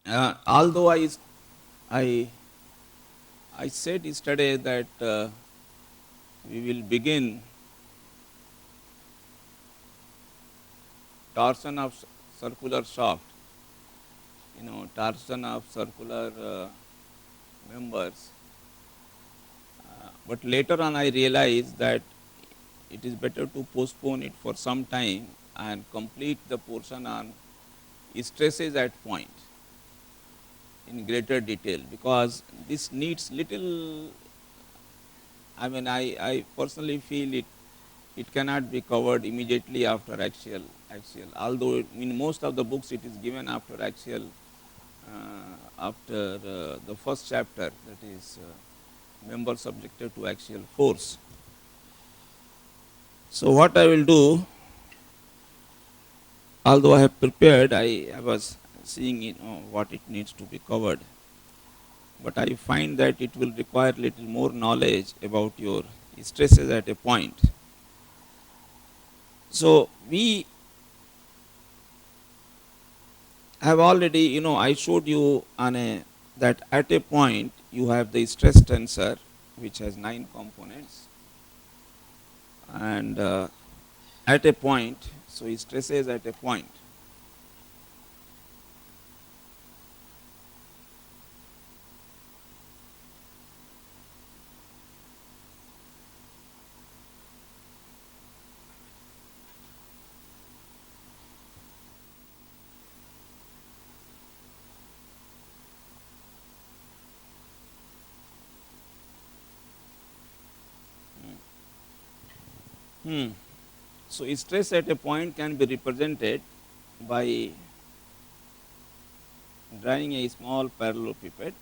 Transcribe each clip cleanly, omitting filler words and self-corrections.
Although I, I said yesterday that we will begin torsion of circular shaft, torsion of circular members. But later on, I realized that it is better to postpone it for some time and complete the portion on stresses at point in greater detail, because this needs little. I personally feel it cannot be covered immediately after axial. Although in most of the books it is given after axial, after the first chapter, that is member subjected to axial force. So what I will do, although I have prepared, I was seeing what it needs to be covered, but I find that it will require little more knowledge about your stresses at a point. So we have already, I showed you on a that at a point you have the stress tensor which has 9 components, and at a point, so it stresses at a point. Hmm. So stress at a point can be represented by drawing a small parallelepiped.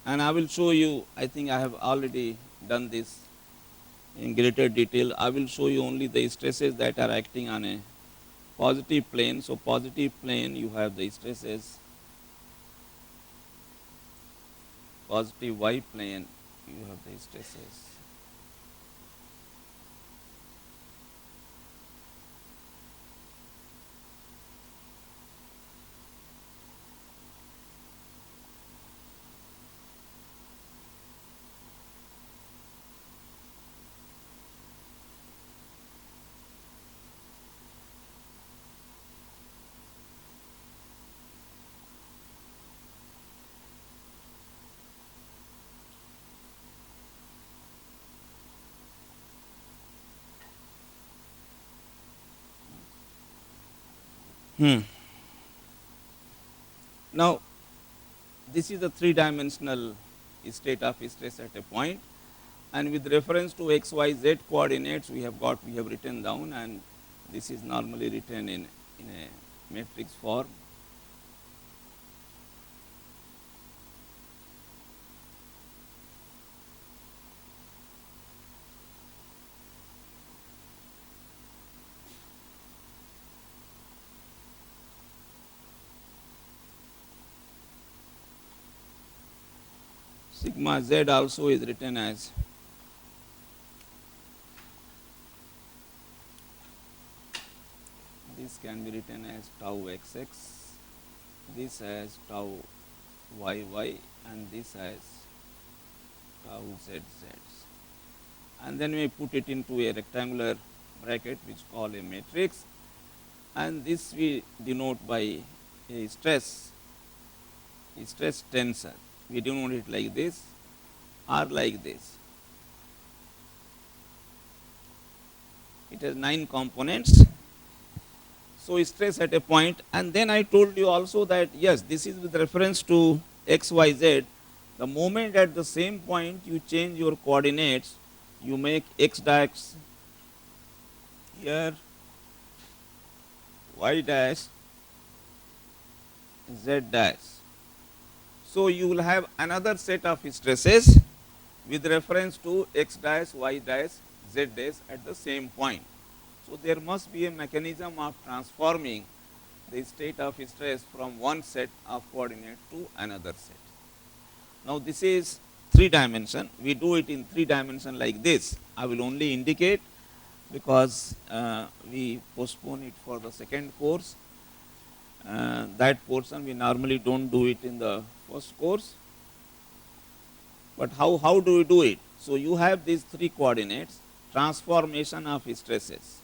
And I will show you, I think I have already done this in greater detail. I will show you only the stresses that are acting on a positive plane. So positive plane, you have the stresses, positive y plane, you have the stresses. Now, this is a three-dimensional state of stress at a point, and with reference to x, y, z coordinates, we have written down, and this is normally written in a matrix form. Sigma z also is written as this, can be written as tau xx, this as tau yy, and this as tau zz. And then we put it into a rectangular bracket which call a matrix, and this we denote by a stress tensor. We denote it like this or like this. It has 9 components. So stress at a point, and then I told you also that yes, this is with reference to x, y, z. The moment at the same point you change your coordinates, you make x dash here, y dash, z dash. So you will have another set of stresses, with reference to x dash, y dash, z dash at the same point. So, there must be a mechanism of transforming the state of stress from one set of coordinate to another set. Now, this is 3 dimension. We do it in 3 dimension like this. I will only indicate because we postpone it for the second course. That portion we normally do not do it in the first course. But how do we do it? So, you have these 3 coordinates, transformation of stresses.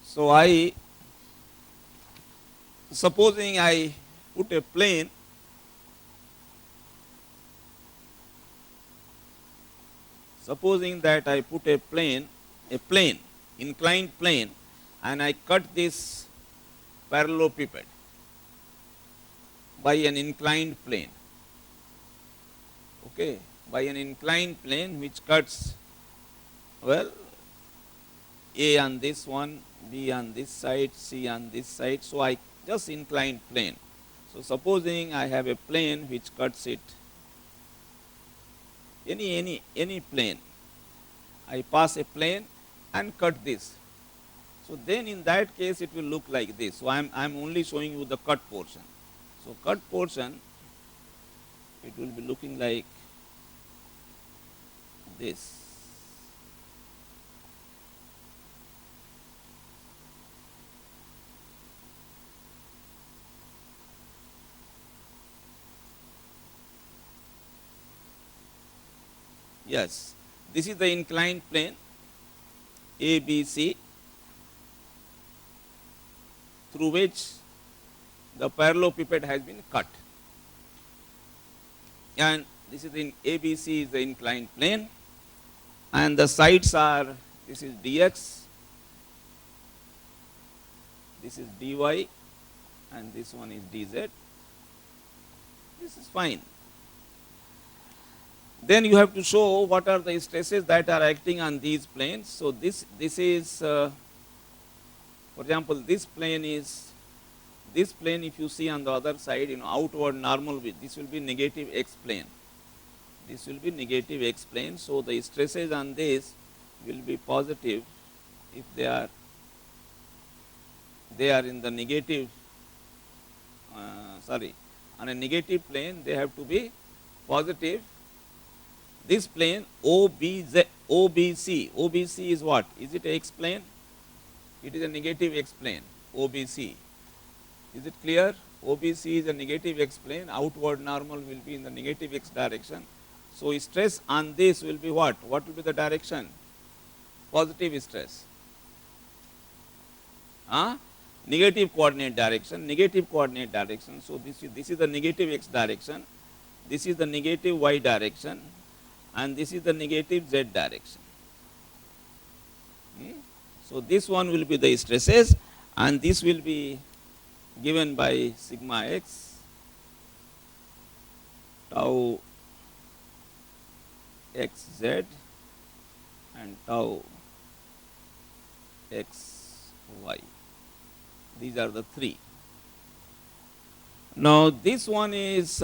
So, supposing I put a plane, supposing that I put a plane, inclined plane, and I cut this parallelepiped by an inclined plane, okay, by an inclined plane which cuts, well, A on this one, B on this side, C on this side. So, I just inclined plane. So, supposing I have a plane which cuts it, any plane, I pass a plane and cut this. So, then in that case it will look like this. So, I am only showing you the cut portion. So, cut portion, it will be looking like this. Yes, this is the inclined plane ABC through which the parallelepiped has been cut, and this is in ABC is the inclined plane, and the sides are, this is dx, this is dy, and this one is dz. This is fine. Then you have to show what are the stresses that are acting on these planes. So, this is for example, this plane if you see on the other side, outward normal with, this will be negative x plane, this will be negative x plane. So, the stresses on this will be positive if they are in the negative, on a negative plane they have to be positive. This plane OBC is what? Is it a x plane? It is a negative x plane, OBC. Is it clear? OBC is a negative x plane, outward normal will be in the negative x direction. So, stress on this will be what? What will be the direction? Positive stress. Negative coordinate direction. So, this is the negative x direction, this is the negative y direction, and this is the negative z direction. So, this one will be the stresses, and this will be given by sigma x, tau x z, and tau x y. These are the 3. Now, this one is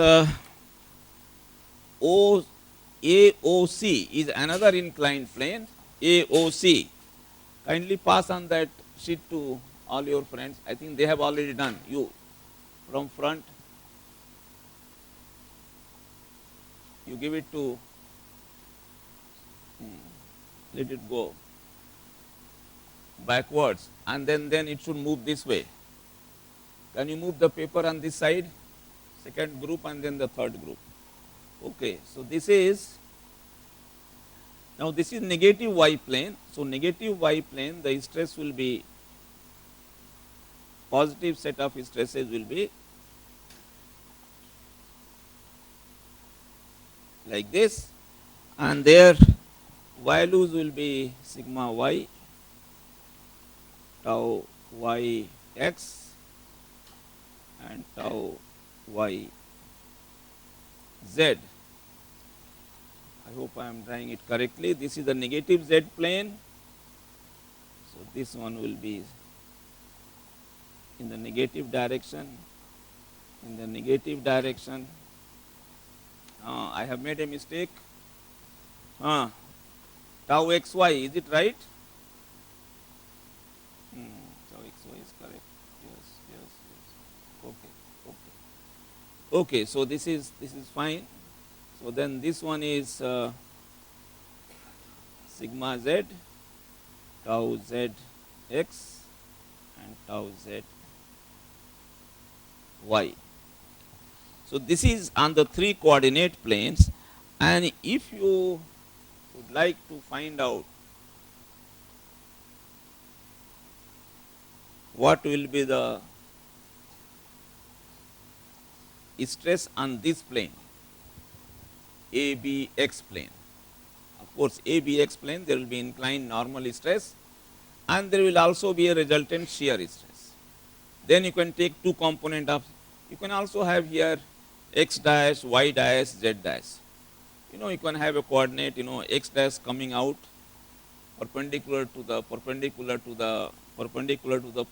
AOC is another inclined plane, AOC. Kindly pass on that sheet to all your friends. I think they have already done. You from front, you give it to, let it go backwards, and then it should move this way. Can you move the paper on this side? Second group and then the third group. Okay, so this is, now this is negative y plane. So, negative y plane, the stress will be, positive set of stresses will be like this, and their values will be sigma y, tau y x, and tau y z. I hope I am drawing it correctly. This is the negative z plane. So, this one will be in the negative direction, in the negative direction. I have made a mistake. Tau xy, is it right? Tau xy is correct. Yes, yes, yes. Okay, okay. Okay, so this is fine. So then this one is sigma z, tau z x and tau z y. So this is on the 3 coordinate planes, and if you would like to find out what will be the stress on this plane, ABX plane. Of course, ABX plane there will be inclined normal stress and there will also be a resultant shear stress. Then you can take two component of, you can also have here x dash, y dash, z dash. You can have a coordinate, x dash coming out perpendicular to the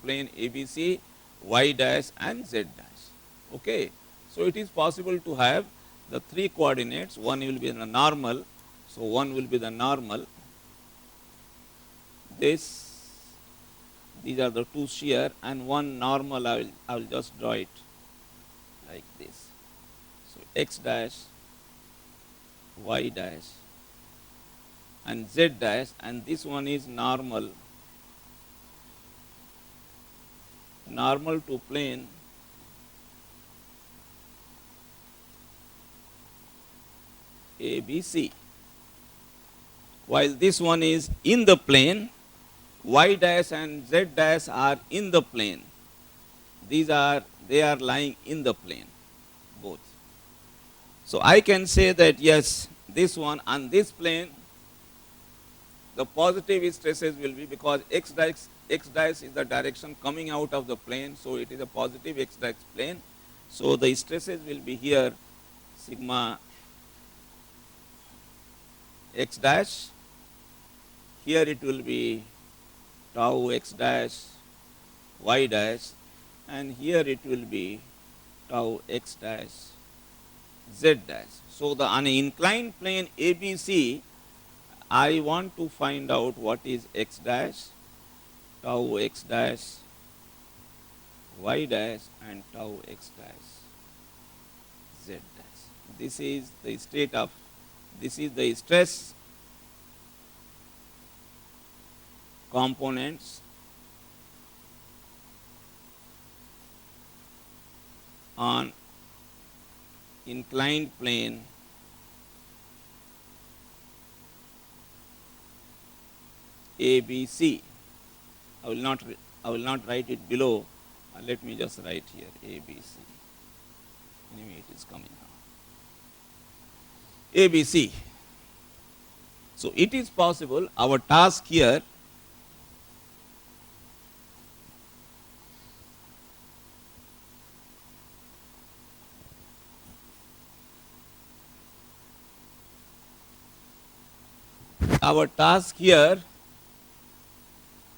plane ABC, y dash and z dash. Okay. So it is possible to have the 3 coordinates, one will be the normal, so one will be the normal, these are the two shear, and one normal I will just draw it like this. So x dash, y dash and z dash, and this one is normal to plane ABC, while this one is in the plane, y dash and z dash are in the plane. They are lying in the plane, both. So I can say that yes, this one on this plane, the positive stresses will be, because x dash is the direction coming out of the plane, so it is a positive x dash plane. So the stresses will be here sigma x dash, here it will be tau x dash, y dash, and here it will be tau x dash, z dash. So on an inclined plane ABC, I want to find out what is x dash, tau x dash, y dash and tau x dash, z dash. This is the stress components on inclined plane ABC. I will not write it below. Let me just write here ABC. Anyway, it is coming now. ABC. So it is possible, our task here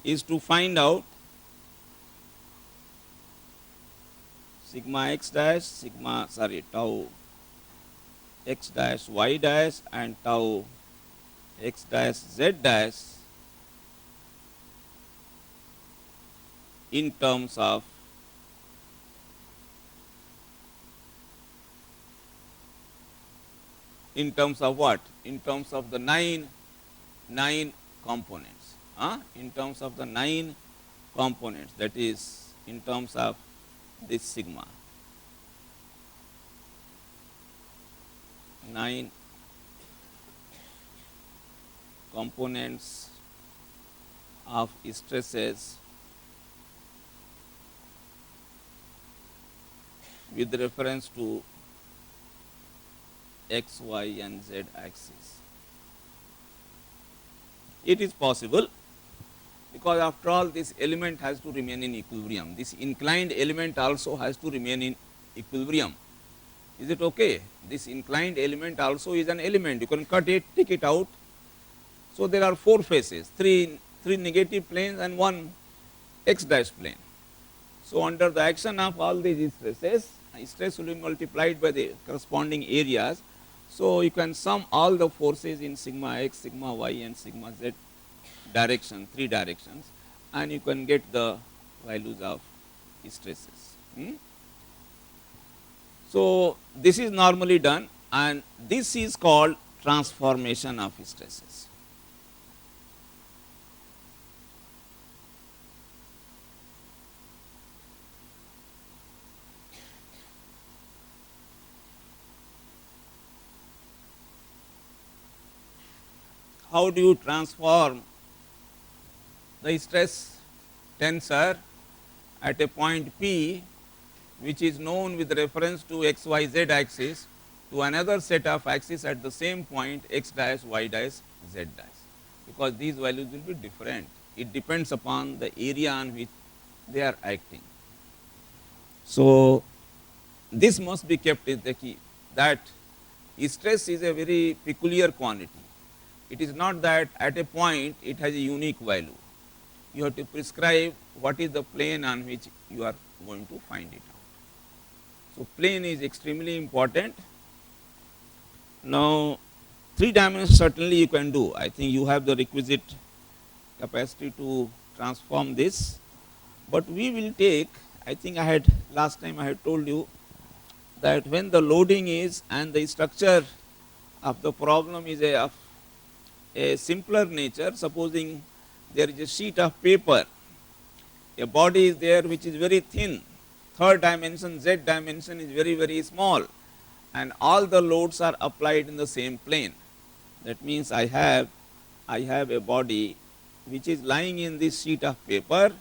is to find out sigma x dash, tau x dash y dash and tau x dash z dash in terms of what? In terms of the nine components. In terms of the 9 components, that is in terms of this sigma. 9 components of stresses with reference to x, y and z axis. It is possible, because after all this element has to remain in equilibrium. This inclined element also has to remain in equilibrium. Is it okay? This inclined element also is an element. You can cut it, take it out. So there are 4 faces, 3 negative planes and 1 x dash plane. So under the action of all these stresses, stress will be multiplied by the corresponding areas. So you can sum all the forces in sigma x, sigma y and sigma z direction, 3 directions, and you can get the values of stresses. So this is normally done, and this is called transformation of stresses. How do you transform the stress tensor at a point P, which is known with reference to x, y, z axis, to another set of axes at the same point x dash, y dash, z dash, because these values will be different. It depends upon the area on which they are acting. So this must be kept in the key, that stress is a very peculiar quantity. It is not that at a point it has a unique value. You have to prescribe what is the plane on which you are going to find it out. So plane is extremely important. Now 3 dimensions certainly you can do. I think you have the requisite capacity to transform this, but we will take, I think I had last time I had told you that when the loading is and the structure of the problem is of a simpler nature, supposing there is a sheet of paper, a body is there which is very thin, third dimension, z dimension is very, very small, and all the loads are applied in the same plane. That means I have a body which is lying in this sheet of paper,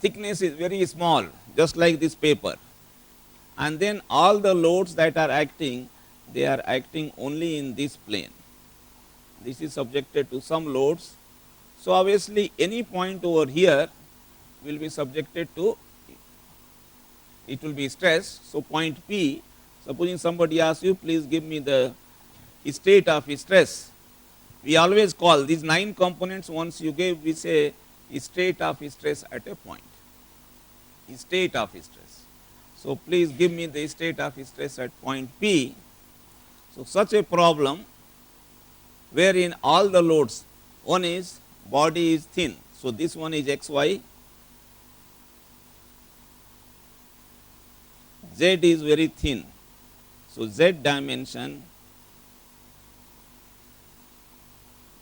thickness is very small, just like this paper, and then all the loads that are acting, they are acting only in this plane. This is subjected to some loads. So obviously any point over here will be subjected to, it will be stress. So point P, supposing somebody asks you, please give me the state of stress. We always call these 9 components, once you give, we say state of stress at a point, state of stress. So please give me the state of stress at point P. So such a problem wherein all the loads, one is body is thin, so this one is x, y, z is very thin, so z dimension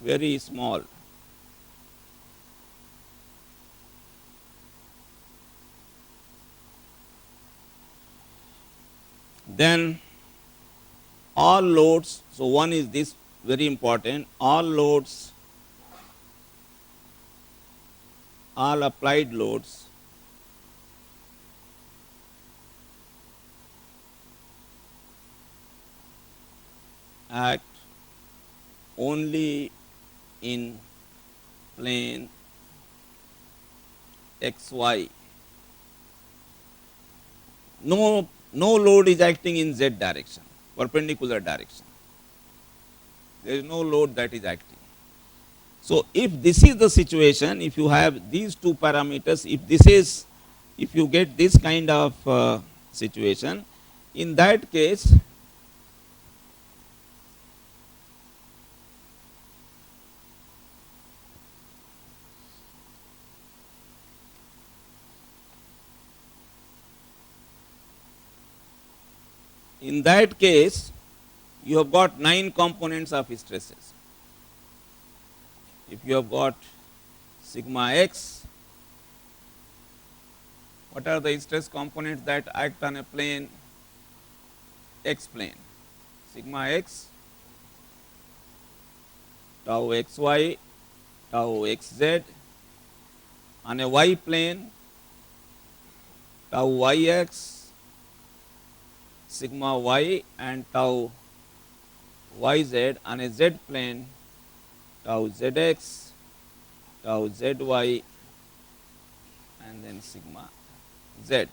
very small, then all loads, so one is this, very important, all loads, all applied loads act only in plane x, y. No load is acting in z direction, perpendicular direction. There is no load that is acting. So if this is the situation, if you have these 2 parameters, if you get this kind of situation, in that case you have got 9 components of stresses. If you have got sigma x, what are the stress components that act on a plane x plane? Sigma x, tau xy, tau xz, on a y plane, tau yx, sigma y and tau yz, on a z plane, tau zx, tau zy, and then sigma z.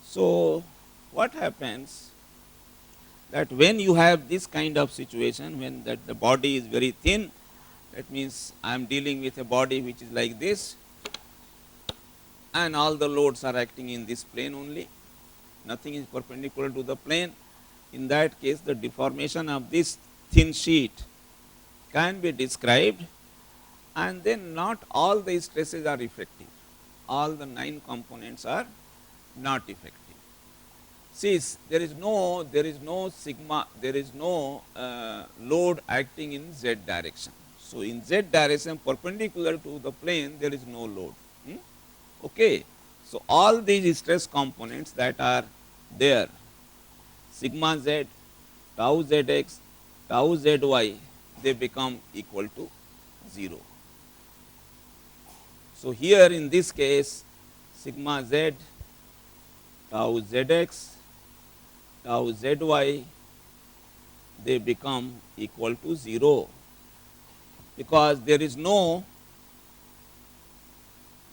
So what happens that when you have this kind of situation, when that the body is very thin, that means I am dealing with a body which is like this, and all the loads are acting in this plane only, nothing is perpendicular to the plane. In that case, the deformation of this thin sheet can be described, and then not all the stresses are effective, all the 9 components are not effective. See, there is no sigma, there is no load acting in z direction. So, in z direction perpendicular to the plane, there is no load. Okay. So, all these stress components that are there, sigma z, tau zx, tau zy, they become equal to 0. So, here in this case, sigma z, tau zx, tau zy, they become equal to 0, because there is no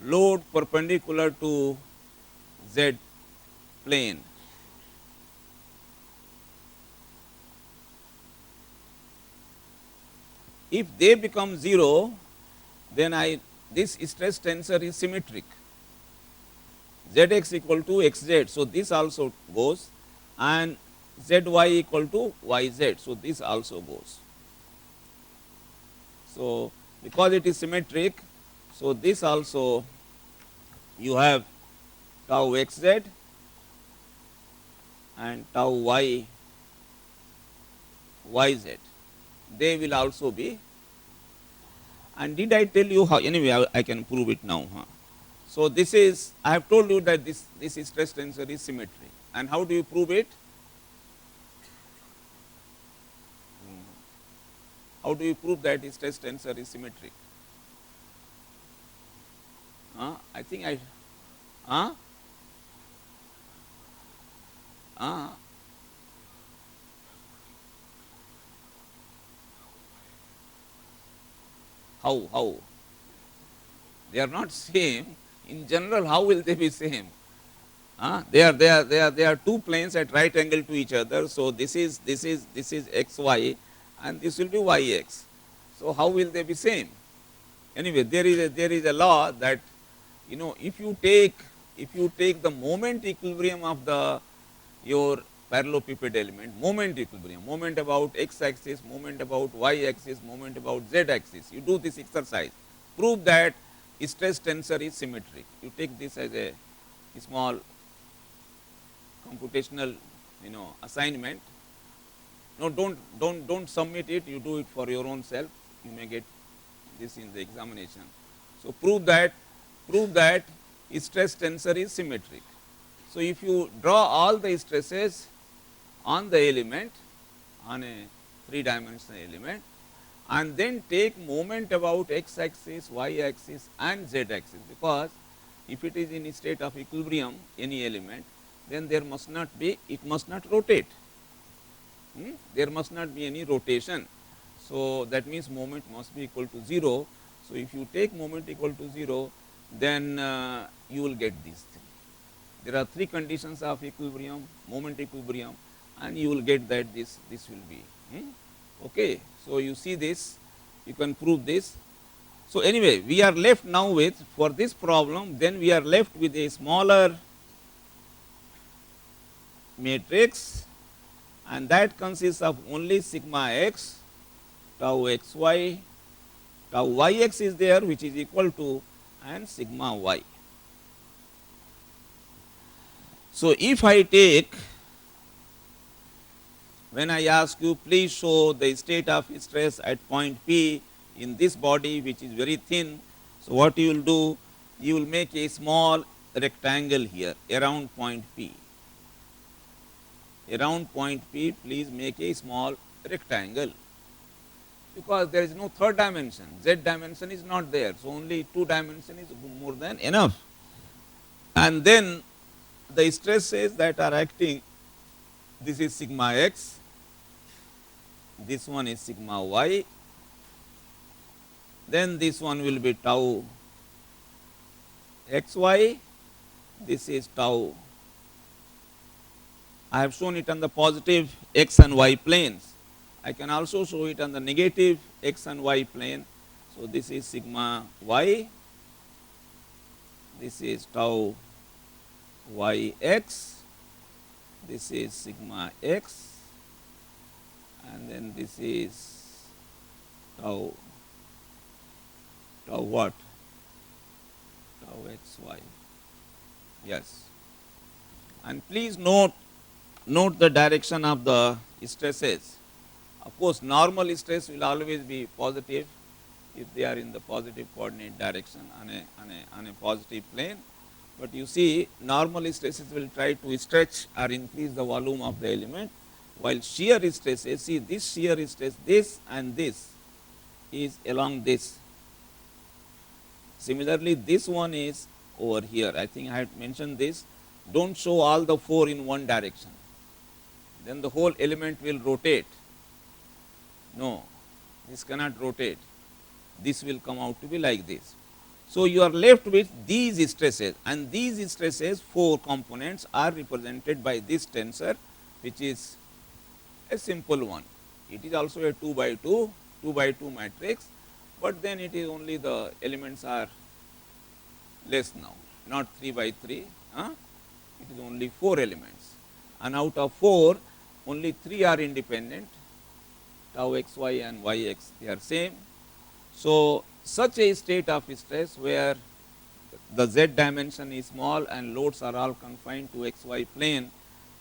load perpendicular to z plane. If they become 0, then this stress tensor is symmetric, zx equal to xz. So, this also goes, and zy equal to yz. So, this also goes. So, because it is symmetric, so this also you have tau xz and tau yz, they will also be. And did I tell you how? Anyway, I can prove it now. So, this is, I have told you that this stress tensor is symmetric. And how do you prove it? How do you prove that stress tensor is symmetric? I think how? They are not same. In general, how will they be same? They are two planes at right angle to each other. So, this is xy and this will be yx. So, how will they be same? Anyway, there is a law that, if you take the moment equilibrium of your parallelepiped element, moment equilibrium, moment about x axis, moment about y axis, moment about z axis, you do this exercise, prove that stress tensor is symmetric. You take this as a small computational assignment. No, don't submit it, you do it for your own self, you may get this in the examination. So, prove that stress tensor is symmetric. So, if you draw all the stresses on the element, on a 3-dimensional element, and then take moment about x axis, y axis and z axis, because if it is in a state of equilibrium, any element, then there must not be, it must not rotate. There must not be any rotation. So, that means moment must be equal to 0. So, if you take moment equal to 0, then you will get this thing. There are 3 conditions of equilibrium, moment equilibrium, and you will get that this will be. Okay. So, you see this, you can prove this. So, anyway, we are left now with, for this problem, then we are left with a smaller matrix, and that consists of only sigma x, tau xy, tau yx is there, which is equal to, and sigma y. So, if I take, when I ask you, please show the state of stress at point P in this body which is very thin. So, what you will do? You will make a small rectangle here around point P. Around point P, please make a small rectangle, because there is no third dimension, z dimension is not there. So, only 2 dimension is more than enough. And then the stresses that are acting, this is sigma x, this one is sigma y, then this one will be tau xy, this is tau. I have shown it on the positive x and y planes. I can also show it on the negative x and y plane. So, this is sigma y, this is tau yx, this is sigma x, and then this is tau what? Tau xy. Yes. And please note the direction of the stresses. Of course, normal stress will always be positive if they are in the positive coordinate direction on a positive plane. But you see, normal stresses will try to stretch or increase the volume of the element, while shear stresses, see this shear stress, this and this is along this. Similarly, this one is over here. I think I had mentioned this. Don't show all the 4 in one direction. Then the whole element will rotate. No, this cannot rotate. This will come out to be like this. So, you are left with these stresses, and these stresses 4 components are represented by this tensor, which is a simple one. It is also a 2 by 2 matrix, but then it is only the elements are less now, not 3 by 3. It is only 4 elements, and out of 4 only 3 are independent, tau xy and yx, they are same. So, such a state of stress where the z dimension is small and loads are all confined to xy plane,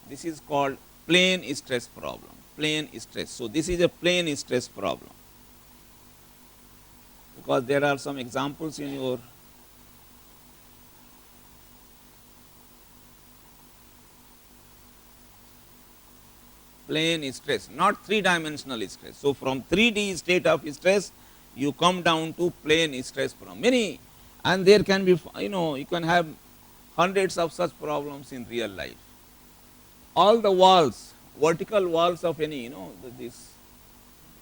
this is called plane stress problem, plane stress. So, this is a plane stress problem, because there are some examples in your plane stress, not 3-dimensional stress. So, from 3D state of stress, you come down to plane stress problem. Many, and there can be, you can have hundreds of such problems in real life. All the walls, vertical walls of any, these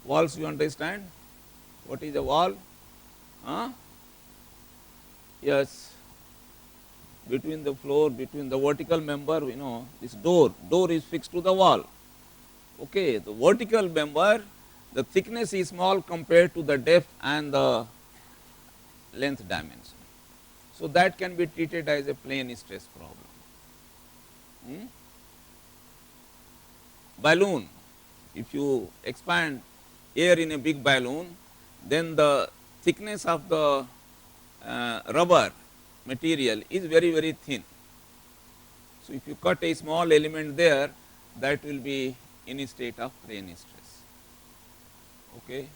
walls, you understand? What is a wall? Yes, between the floor, between the vertical member, this door is fixed to the wall. Okay, the vertical member, the thickness is small compared to the depth and the length dimension. So, that can be treated as a plane stress problem. Balloon, if you expand air in a big balloon, then the thickness of the rubber material is very, very thin. So, if you cut a small element there, that will be in a state of plane stress. Okay.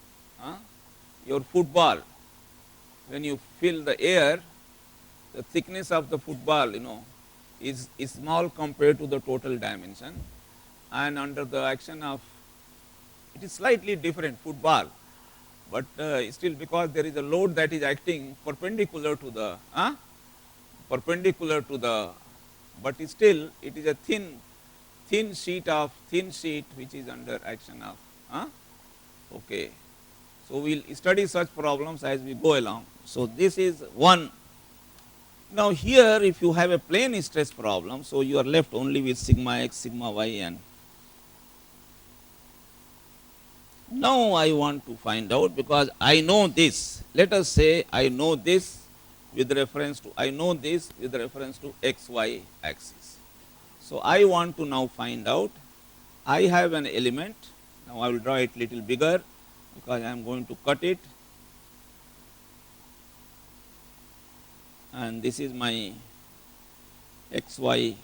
Your football, when you fill the air, the thickness of the football, is small compared to the total dimension, and under the action of, it is slightly different football, but still, because there is a load that is acting perpendicular to the, but still it is a thin sheet which is under action of, okay. So, we will study such problems as we go along. So, this is one. Now, here if you have a plane stress problem, so you are left only with sigma x, sigma y, and now I want to find out, because I know this, let us say I know this with reference to, xy axis. So, I want to now find out, I have an element, now I will draw it little bigger because I am going to cut it, and this is my xy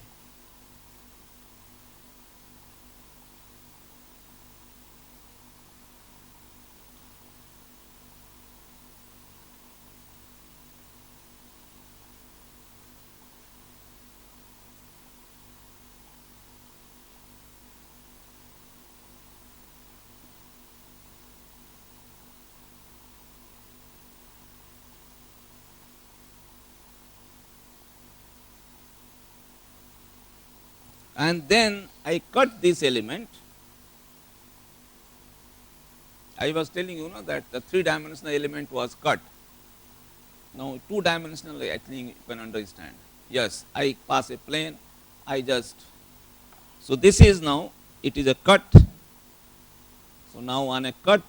and then I cut this element. I was telling you that the 3-dimensional element was cut. Now, 2-dimensional, I think you can understand. Yes, I pass a plane, so this is now, it is a cut. So, now on a cut,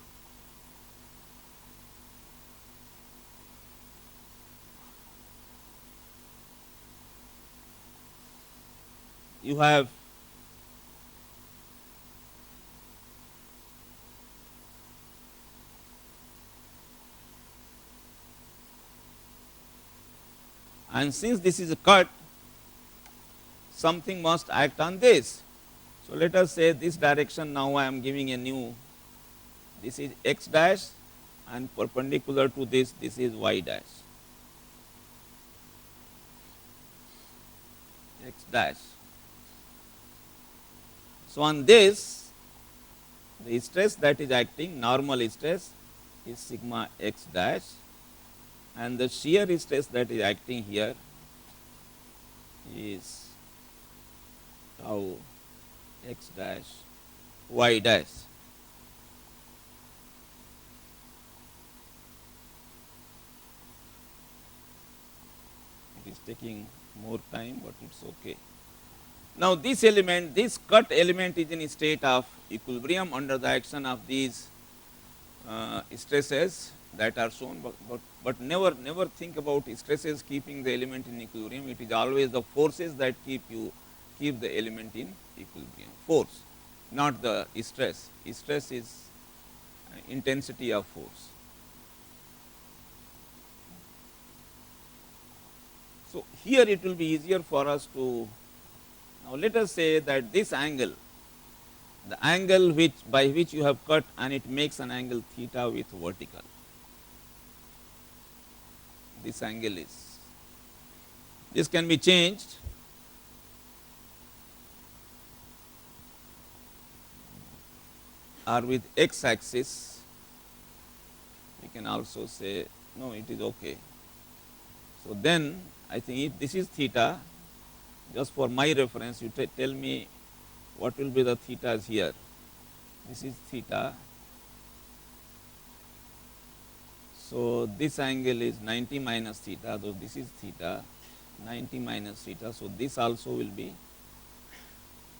you have and since this is a cut, something must act on this. So, let us say this direction, now I am giving a new, this is x dash, and perpendicular to this is y dash, x dash. So, on this, the stress that is acting, normal stress is sigma x dash, and the shear stress that is acting here is tau x dash y dash. It is taking more time, but it is okay. Now, this element, this cut element is in a state of equilibrium under the action of these stresses that are shown, but never think about stresses keeping the element in equilibrium. It is always the forces that keep the element in equilibrium. Force, not the stress. Stress is intensity of force. So, here it will be easier for us to, now let us say that this angle, the angle by which you have cut, and it makes an angle theta with vertical. This angle is, this can be changed or with x axis, we can also say no, it is okay. So, then I think if this is theta, just for my reference, you tell me what will be the thetas here. This is theta. So, this angle is 90 minus theta, though this is theta, 90 minus theta. So, this also will be,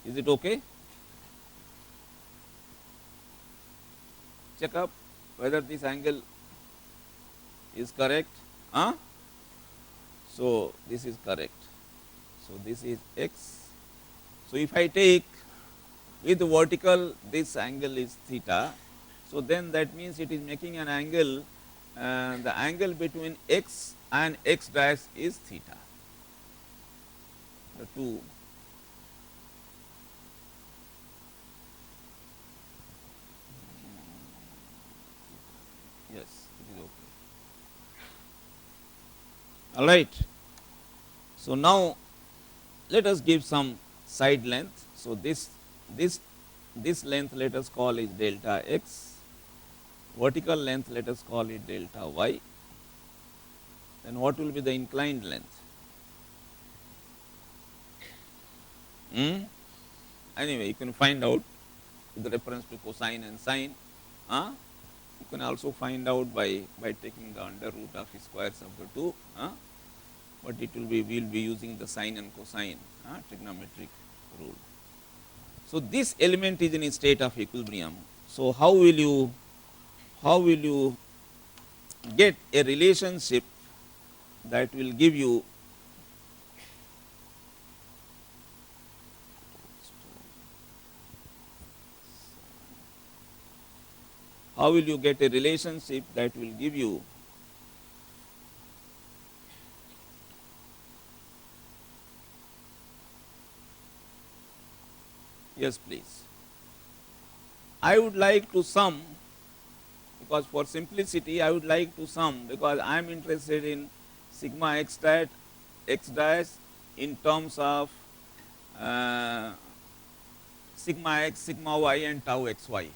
is it okay? Check up whether this angle is correct. Huh? So, this is correct. So, this is x. So, if I take with vertical, this angle is theta. So, then that means it is making an angle, the angle between x and x dash is theta. The two. Yes, it is okay. All right. So, now let us give some side length. So, this length let us call is delta x, vertical length let us call it delta y. Then what will be the inclined length? Anyway, you can find out with reference to cosine and sine. You can also find out by taking the under root of squares of the two. But it will be, we will be using the sine and cosine trigonometric rule. So, this element is in a state of equilibrium. So, how will you get a relationship that will give you how will you get a relationship that will give you yes, please. I would like to sum, because for simplicity I would like to sum, because I am interested in sigma x dash in terms of sigma x, sigma y and tau xy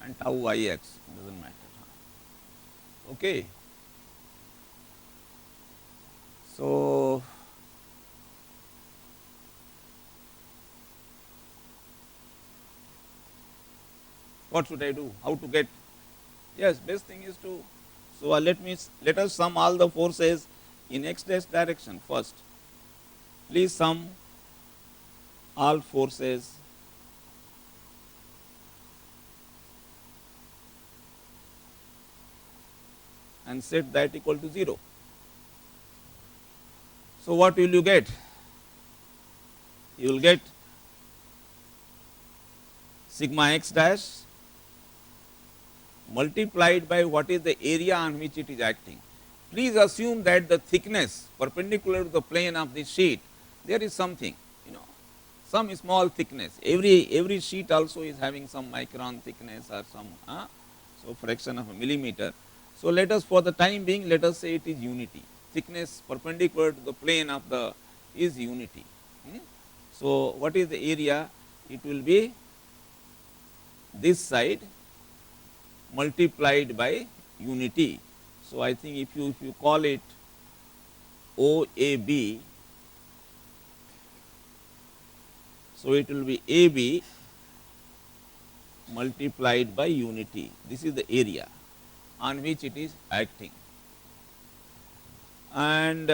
and tau yx, does not matter. Okay. So, what should I do? How to get? Yes, best thing is to, so let us sum all the forces in x dash direction first. Please sum all forces and set that equal to 0. So, what will you get? You will get sigma x dash multiplied by what is the area on which it is acting. Please assume that the thickness perpendicular to the plane of the sheet, there is something, some small thickness. Every sheet also is having some micron thickness or some so fraction of a millimeter. So let us, for the time being, let us say it is unity. Thickness perpendicular to the plane of the is unity. So what is the area? It will be this side multiplied by unity. So I think if you call it OAB, so it will be AB multiplied by unity. This is the area on which it is acting. And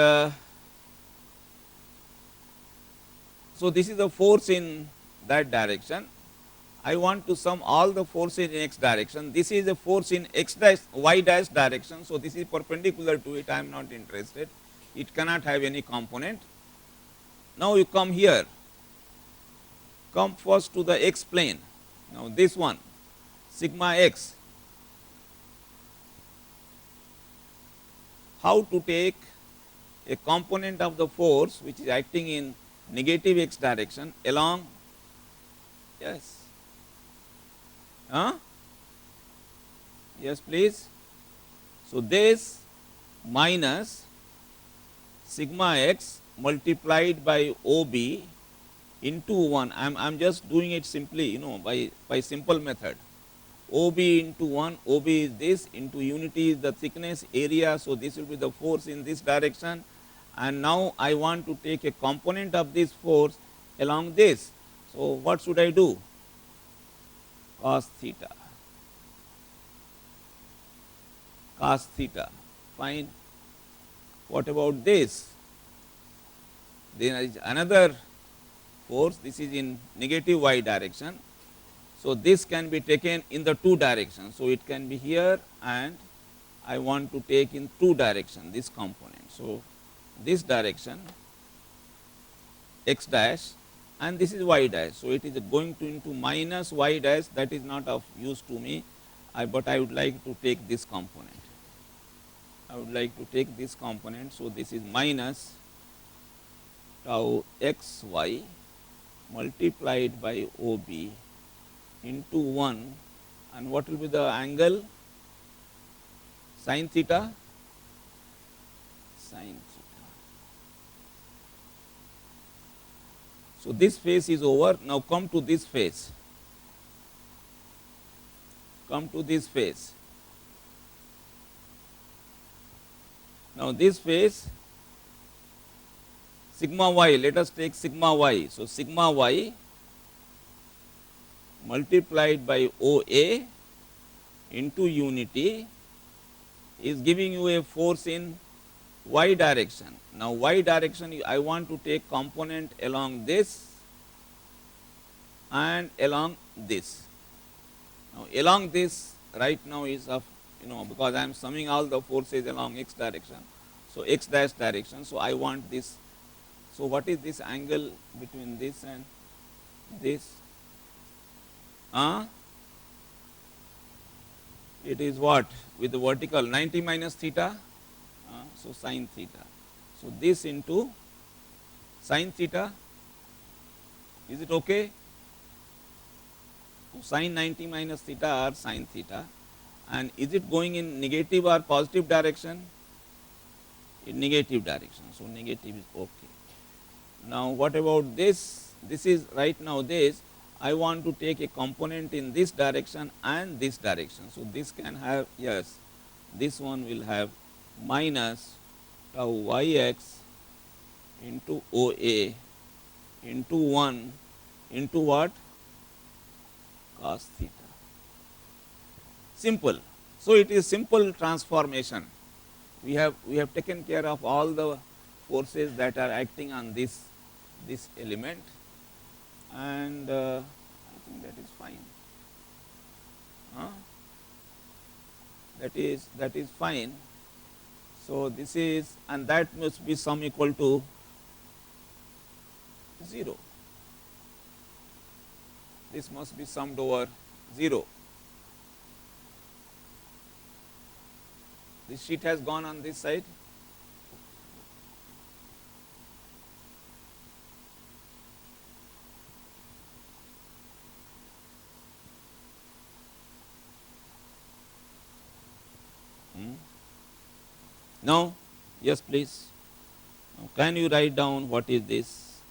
so this is the force in that direction. I want to sum all the forces in x direction. This is a force in x dash y dash direction. So this is perpendicular to it. I am not interested. It cannot have any component. Now you come here. Come first to the x plane. Now this one, sigma x. How to take a component of the force which is acting in negative x direction along, yes, yes please. So this minus sigma x multiplied by OB into 1, I am just doing it simply, by simple method. OB into 1, OB is this, into unity is the thickness, area, so this will be the force in this direction. And now I want to take a component of this force along this. So what should I do? Cos theta. Cos theta, fine. What about this? Then there is another force, this is in negative y direction. So this can be taken in the two directions. So it can be here, and I want to take in two directions this component. So this direction x dash, and this is y dash. So it is going to into minus y dash, that is not of use to me, but I would like to take this component. I would like to take this component. So this is minus tau x y multiplied by OB into 1, and what will be the angle? Sin theta, sin theta. So this phase is over. Now come to this phase. Come to this phase. Now this phase, sigma y, let us take sigma y. So sigma y multiplied by OA into unity is giving you a force in y direction. Now y direction, I want to take component along this and along this. Now along this right now is of, because I am summing all the forces along x direction. So x dash direction. So I want this. So what is this angle between this and this? It is what? With the vertical 90 minus theta, so sin theta. So this into sin theta, is it okay? So sin 90 minus theta or sin theta, and is it going in negative or positive direction? In negative direction, so negative is okay. Now what about this? This is right now this. I want to take a component in this direction and this direction. So this can have, yes, this one will have minus tau yx into OA into 1 into what? Cos theta. Simple. So it is simple transformation. We have taken care of all the forces that are acting on this element, and I think that is fine. That is fine. So this is, and that must be sum equal to 0. this must be summed over 0. This sheet has gone on this side. No? Yes, please. Now, can you write down what is this?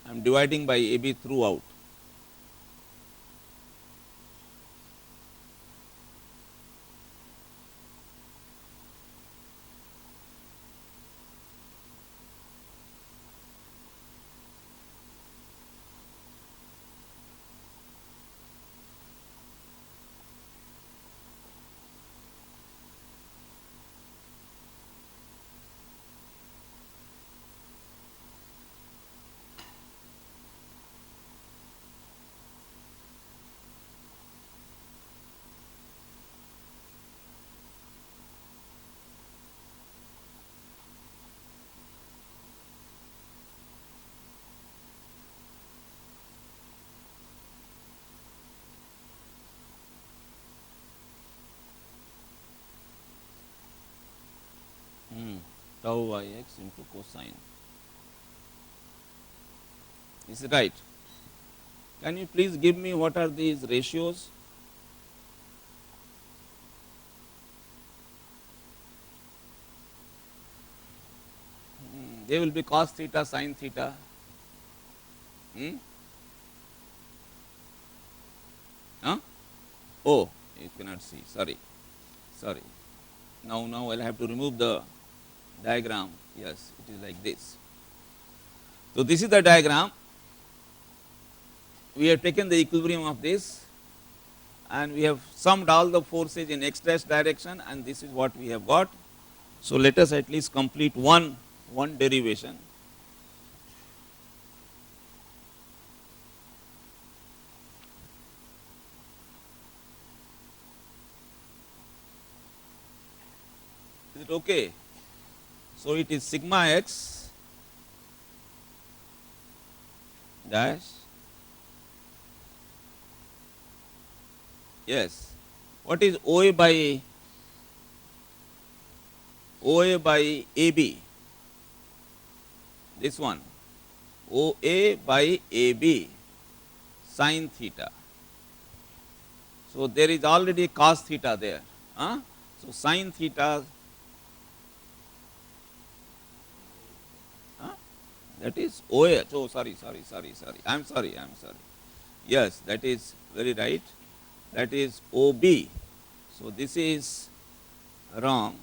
I am dividing by AB throughout. Tau Ix into cosine. Is it right? Can you please give me what are these ratios? They will be cos theta, sin theta. Huh? Oh, you cannot see. Sorry. Sorry. Now I'll have to remove the diagram. Yes, it is like this. So this is the diagram. We have taken the equilibrium of this and we have summed all the forces in x dash direction, and this is what we have got. So let us at least complete one derivation. Is it okay? So it is sigma x dash, yes, what is OA by AB? This one, OA by AB sin theta. So there is already cos theta there. So sin theta, that is OA. Oh, sorry. I am sorry. Yes, that is very right. That is OB. So this is wrong.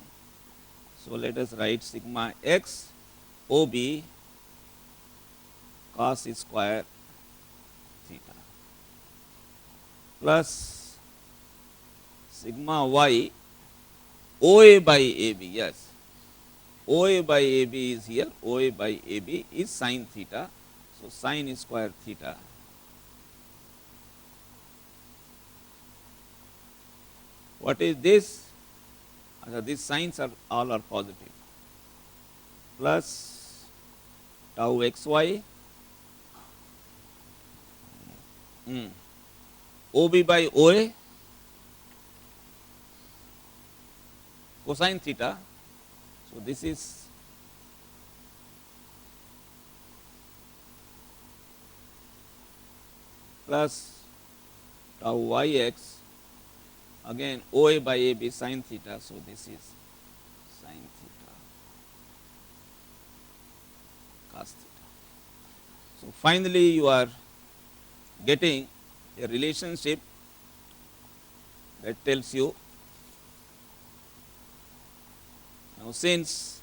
So let us write sigma x OB cos square theta plus sigma y OA by AB. Yes, OA by AB is here. OA by AB is sin theta. So sin square theta. What is this? These signs are all positive. Plus tau xy OB by OA cosine theta. So this is plus tau yx again OA by AB sin theta. So this is sin theta cos theta. So finally you are getting a relationship that tells you, now since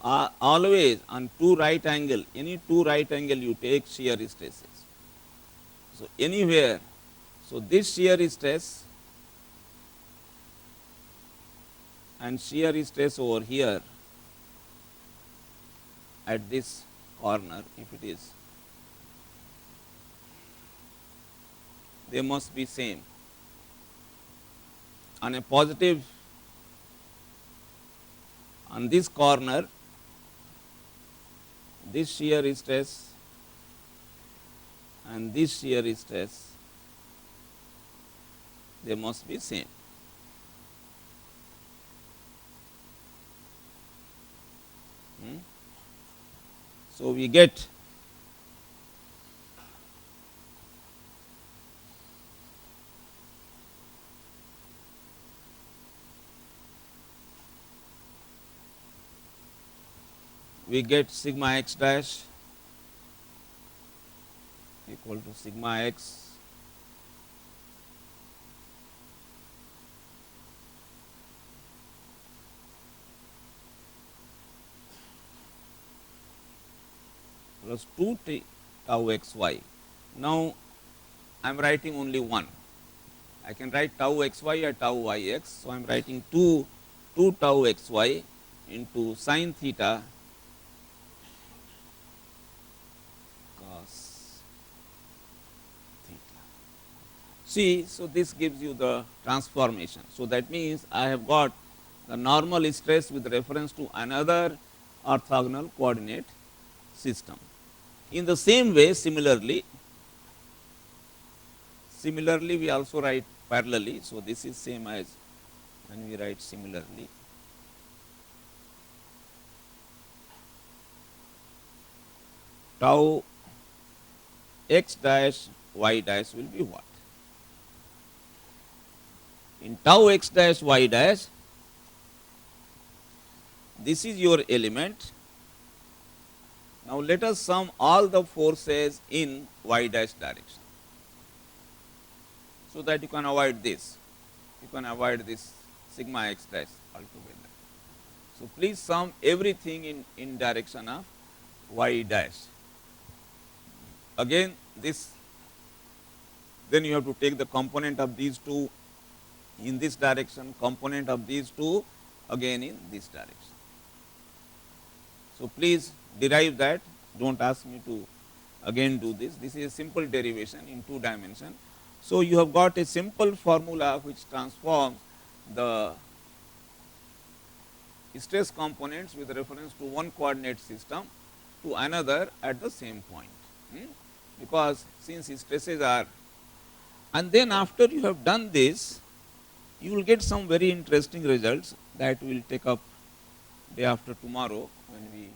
always on two right angle, any two right angle you take shear stresses. So, anywhere, so this shear stress and shear stress over here at this corner, if it is, they must be same. On a positive, on this corner, this shear stress and this shear stress, they must be same. So, we get sigma x dash equal to sigma x plus 2 t tau x y. Now, I am writing only one. I can write tau x y or tau y x. So, I am writing 2 tau x y into sin theta cos theta. See, so this gives you the transformation. So, that means I have got the normal stress with reference to another orthogonal coordinate system. In the same way, similarly, we also write parallelly. So, this is same as when we write similarly. Tau x dash y dash will be what? In tau x dash y dash, this is your element. Now, let us sum all the forces in y dash direction, so that you can avoid this. You can avoid this sigma x dash altogether. So, please sum everything in direction of y dash. Again this, then you have to take the component of these two in this direction, component of these two again in this direction. So, please derive that, do not ask me to again do this. This is a simple derivation in 2 dimension. So, you have got a simple formula which transforms the stress components with reference to one coordinate system to another at the same point. Because since stresses are, and then after you have done this, you will get some very interesting results that we will take up day after tomorrow when we